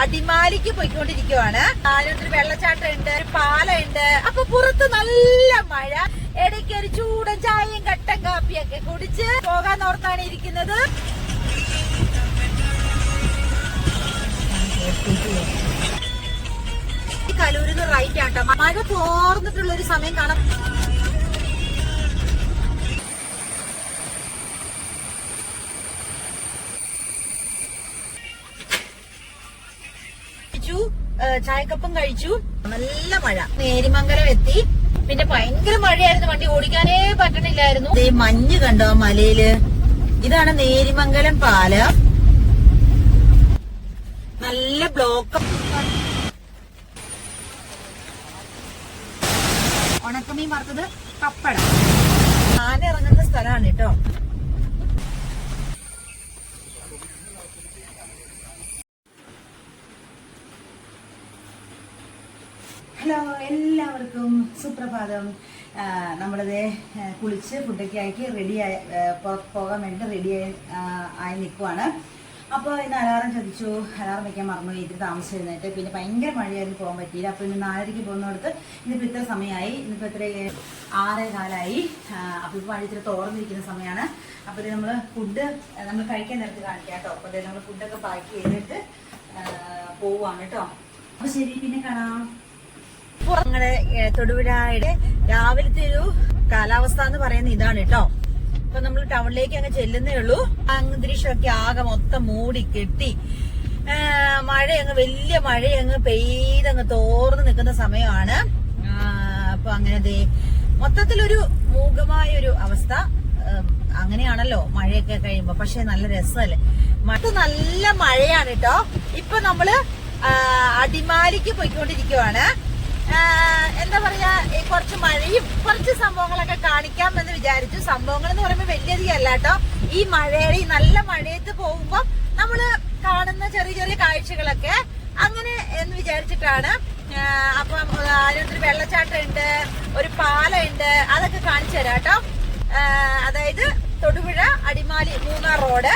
അടിമാലിക്ക് പോയിക്കൊണ്ടിരിക്കുവാണ്. ആലൊരു വെള്ളച്ചാട്ടം ഉണ്ട്, ഒരു പാലമുണ്ട്. അപ്പൊ പുറത്ത് നല്ല മഴ. ഇടയ്ക്ക് ഒരു ചൂടൻ ചായയും കട്ടൻ കാപ്പിയൊക്കെ കുടിച്ച് പോകാൻ ഓർത്താണ് ഇരിക്കുന്നത്. കലൂരിന്ന് റൈറ്റ് ആട്ടോ. മഴ തോർന്നിട്ടുള്ള ഒരു സമയം കാണാം. ചായക്കപ്പം കഴിച്ചു. നല്ല മഴ. നേരിമംഗലം എത്തി. പിന്നെ ഭയങ്കര മഴയായിരുന്നു, വണ്ടി ഓടിക്കാനേ പറ്റണില്ലായിരുന്നു. മഞ്ഞ് കണ്ടോ മലയില്? ഇതാണ് നേരിമംഗലം പാലം. നല്ല ബ്ലോക്ക്. ഉണക്കമീൻ വറുത്തത്, പപ്പടം. ആന ഇറങ്ങുന്ന സ്ഥലമാണ് കേട്ടോ. ഹലോ, എല്ലാവർക്കും സുപ്രഭാതം. നമ്മളത് കുളിച്ച് ഫുഡൊക്കെ ആക്കി റെഡിയായി പോകാൻ വേണ്ടി ആയി നിൽക്കുവാണ്. അപ്പോൾ ഇന്ന് അലാറം ചോദിച്ചു. അലാറം വയ്ക്കാൻ മറന്നു, ഇത്തിരി താമസിച്ച് എഴുന്നേറ്റ്. പിന്നെ ഭയങ്കര മഴയായിരുന്നു, പോകാൻ പറ്റിയില്ല. അപ്പോൾ ഇന്ന് 4:30 പോകുന്നിടത്ത് ഇന്നിപ്പോൾ ഇത്ര സമയമായി. ഇന്നിപ്പോൾ ഇത്ര 6:15. അപ്പോൾ ഇപ്പോൾ മഴ ഇത്തിരി തോർന്നിരിക്കുന്ന സമയമാണ്. അപ്പോൾ നമ്മൾ ഫുഡ് നമ്മൾ കഴിക്കാൻ നേരത്ത് കാണിക്കാം കേട്ടോ. അപ്പോൾ നമ്മൾ ഫുഡൊക്കെ പാക്ക് ചെയ്തിട്ട് പോവുകയാണ് കേട്ടോ. അപ്പോൾ ശരി, പിന്നെ കാണാം. ഞങ്ങളുടെ തൊടുപുഴയുടെ രാവിലത്തെ ഒരു കാലാവസ്ഥ എന്ന് പറയുന്നത് ഇതാണ് കേട്ടോ. അപ്പൊ നമ്മൾ ടൗണിലേക്ക് അങ്ങ് ചെല്ലുന്നേ ഉള്ളൂ. അന്തരീക്ഷമൊക്കെ ആകെ മൊത്തം മൂടി കെട്ടി മഴയങ്ങ് വലിയ മഴയങ്ങ് പെയ്തങ്ങ് തോർന്ന് നിൽക്കുന്ന സമയമാണ്. അപ്പൊ അങ്ങനെ മൊത്തത്തിലൊരു മൂകമായൊരു അവസ്ഥ. അങ്ങനെയാണല്ലോ മഴയൊക്കെ കഴിയുമ്പോ. പക്ഷെ നല്ല രസമല്ലേ. നല്ല മഴയാണ് കേട്ടോ. ഇപ്പൊ നമ്മള് അടിമാലിക്ക് പോയിക്കൊണ്ടിരിക്കുവാണ്. എന്താ പറയാ, കുറച്ച് മഴയും കുറച്ച് സംഭവങ്ങളൊക്കെ കാണിക്കാമെന്ന് വിചാരിച്ചു. സംഭവങ്ങൾ എന്ന് പറയുമ്പോൾ വലിയധികം അല്ല കേട്ടോ. ഈ മഴയുടെ ഈ നല്ല മഴയത്ത് പോകുമ്പോ നമ്മള് കാണുന്ന ചെറിയ ചെറിയ കാഴ്ചകളൊക്കെ അങ്ങനെ എന്ന് വിചാരിച്ചിട്ടാണ്. അപ്പൊ അതിനൊരു വെള്ളച്ചാട്ടം ഉണ്ട്, ഒരു പാലമുണ്ട്. അതൊക്കെ കാണിച്ചു തരാം കേട്ടോ. അതായത് തൊടുപുഴ അടിമാലി മൂന്നാർ റോഡ്.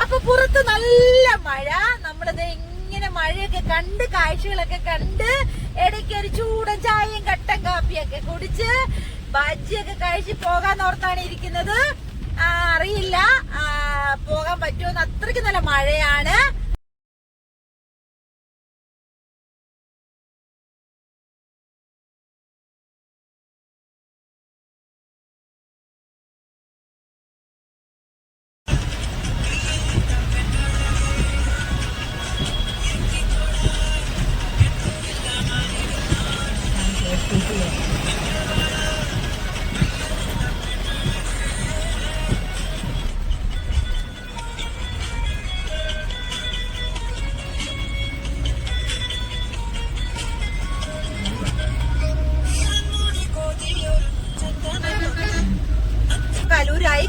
അപ്പൊ പുറത്ത് നല്ല മഴ. നമ്മളിത് ഇങ്ങനെ മഴയൊക്കെ കണ്ട് കാഴ്ചകളൊക്കെ കണ്ട് ഇടയ്ക്ക് ഒരു ചൂടൻ ചായയും കട്ടൻ കാപ്പിയൊക്കെ കുടിച്ച് ബജ്ജിയൊക്കെ കഴിച്ച് പോകാൻ ഓർത്താണ് ഇരിക്കുന്നത്. അറിയില്ല പോകാൻ പറ്റുമെന്ന്. അത്രയ്ക്ക് നല്ല മഴയാണ്.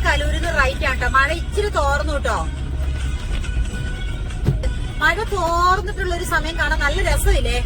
കലൂരിന്ന് റൈറ്റ് ആട്ടോ. മഴ ഇച്ചിരി തോർന്നു കേട്ടോ. മഴ തോർന്നിട്ടുള്ള ഒരു സമയം കാണാൻ നല്ല രസമില്ലേ?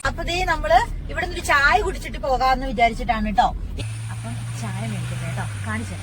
അപ്പൊ നമ്മള് ഇവിടെ നിന്ന് ഒരു ചായ കുടിച്ചിട്ട് പോകാമെന്ന് വിചാരിച്ചിട്ടാണ് കേട്ടോ. അപ്പൊ ചായ മേടിക്കട്ടെ കേട്ടോ, കാണിച്ചു.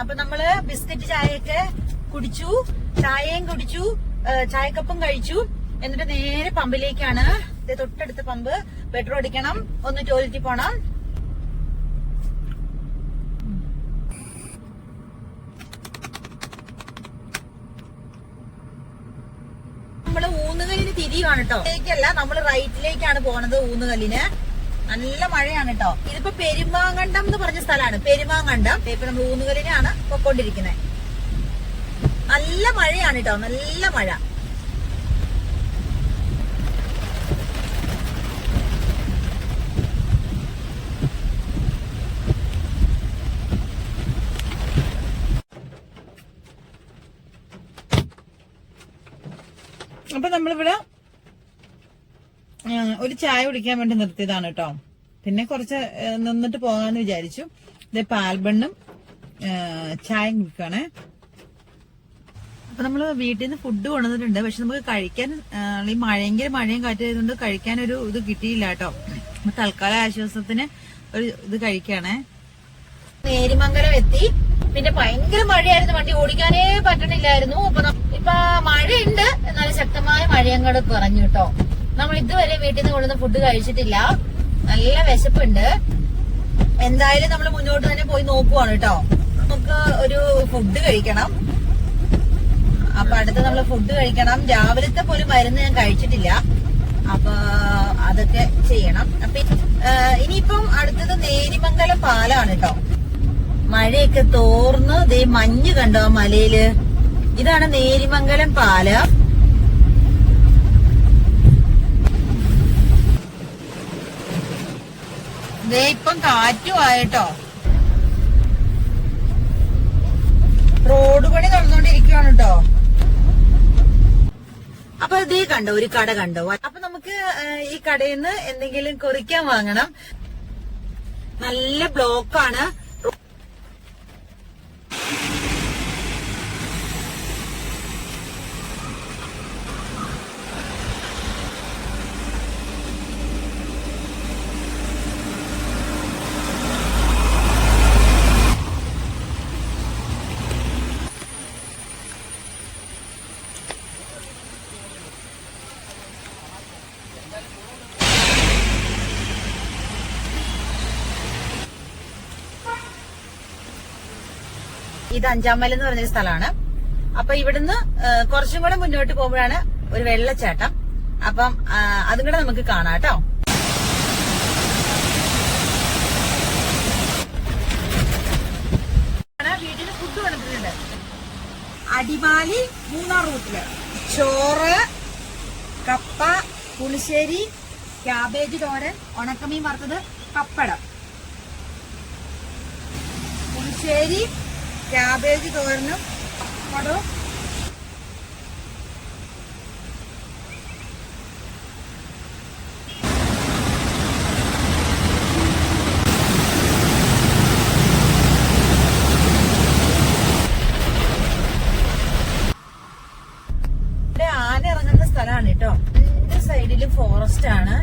അപ്പൊ നമ്മള് ബിസ്ക്കറ്റ് ചായയൊക്കെ കുടിച്ചു, ചായയും കുടിച്ചു, ചായക്കപ്പം കഴിച്ചു. എന്നിട്ട് നേരെ പമ്പിലേക്കാണ്. തൊട്ടടുത്ത പമ്പ്. പെട്രോൾ അടിക്കണം, ഒന്ന് ടോയ്ലറ്റിൽ പോണം. നമ്മള് ഊന്നുകല്ലിന് തിരിയുവാണ് കേട്ടോ. ല്ല നമ്മള് റൈറ്റിലേക്കാണ് പോണത്. ഊന്നുകല്ലിന് നല്ല മഴയാണ് കേട്ടോ. ഇതിപ്പോ പെരുമാങ്ങണ്ടം എന്ന് പറഞ്ഞ സ്ഥലമാണ്. പെരുമാങ്ങണ്ടം. ഇപ്പൊ നമ്മൾ ഊന്നുകല്ലിനാണ് പൊക്കോണ്ടിരിക്കുന്നത്. നല്ല മഴയാണ് കേട്ടോ, നല്ല മഴ. അപ്പൊ നമ്മളിവിടെ ഒരു ചായ കുടിക്കാൻ വേണ്ടി നിർത്തിയതാണ് കേട്ടോ. പിന്നെ കുറച്ച് നിന്നിട്ട് പോകാന്ന് വിചാരിച്ചു. ഇത് പാൽബണ്ണും ചായയും കുടിക്കാണ്. അപ്പൊ നമ്മള് വീട്ടിൽ നിന്ന് ഫുഡ് കൊണ്ടുവന്നിട്ടുണ്ട്. പക്ഷെ നമുക്ക് കഴിക്കാൻ ഈ മഴയും കാറ്റായതുകൊണ്ട് കഴിക്കാൻ ഒരു ഇത് കിട്ടിയില്ല കേട്ടോ. തൽക്കാല ആശ്വാസത്തിന് ഒരു ഇത് കഴിക്കാണേ. നേരിമംഗലം എത്തി. പിന്നെ ഭയങ്കര മഴയായിരുന്നു, വണ്ടി ഓടിക്കാനേ പറ്റണില്ലായിരുന്നു. ഇപ്പൊ മഴയുണ്ട്, എന്നാലും ശക്തമായ മഴയങ്ങോട് കുറഞ്ഞു കേട്ടോ. നമ്മൾ ഇതുവരെ വീട്ടിൽ നിന്ന് കൊണ്ടുവന്ന ഫുഡ് കഴിച്ചിട്ടില്ല. നല്ല വിശപ്പുണ്ട്. എന്തായാലും നമ്മൾ മുന്നോട്ട് തന്നെ പോയി നോക്കുവാണ് കേട്ടോ. നമുക്ക് ഒരു ഫുഡ് കഴിക്കണം. അപ്പൊ അടുത്ത് നമ്മൾ ഫുഡ് കഴിക്കണം. രാവിലത്തെ പോലും മരുന്ന് ഞാൻ കഴിച്ചിട്ടില്ല. അപ്പൊ അതൊക്കെ ചെയ്യണം. അപ്പൊ ഇനിയിപ്പം അടുത്തത് നേരിമംഗലം പാലാണ് കേട്ടോ. മഴയൊക്കെ തോർന്ന് ദേ മഞ്ഞ് കണ്ടോ മലയില്. ഇതാണ് നേരിമംഗലം പാലം. ദേ ഇപ്പം കാറ്റും ആയിട്ടോ. റോഡ് പണി നടന്നുകൊണ്ടിരിക്കുകയാണ് കേട്ടോ. അപ്പൊ ഇതേ കണ്ടോ, ഒരു കട കണ്ടോ. അപ്പൊ നമുക്ക് ഈ കടയിൽ നിന്ന് എന്തെങ്കിലും കുറിക്കാൻ വാങ്ങണം. നല്ല ബ്ലോക്കാണ്. ഇത് അഞ്ചാമല എന്ന് പറഞ്ഞൊരു സ്ഥലമാണ്. അപ്പൊ ഇവിടുന്ന് കുറച്ചും കൂടെ മുന്നോട്ട് പോകുമ്പോഴാണ് ഒരു വെള്ളച്ചാട്ടം. അപ്പം അതും കൂടെ നമുക്ക് കാണാം കേട്ടോ. വീട്ടിൽ ഫുഡ് കൊണ്ടിട്ടുണ്ട്. അടിമാലി മൂന്നാർ റൂട്ടില് ചോറ്, കപ്പ, പുളിശ്ശേരി, ക്യാബേജ് തോരൻ, ഉണക്കമീൻ വറുത്തത്, പപ്പടം. പുളിശ്ശേരി, ക്യാബേജ് തോരനും പടവും. ഇവിടെ ആന ഇറങ്ങുന്ന സ്ഥലമാണ് കേട്ടോ. രണ്ട് സൈഡിലും ഫോറസ്റ്റ് ആണ്.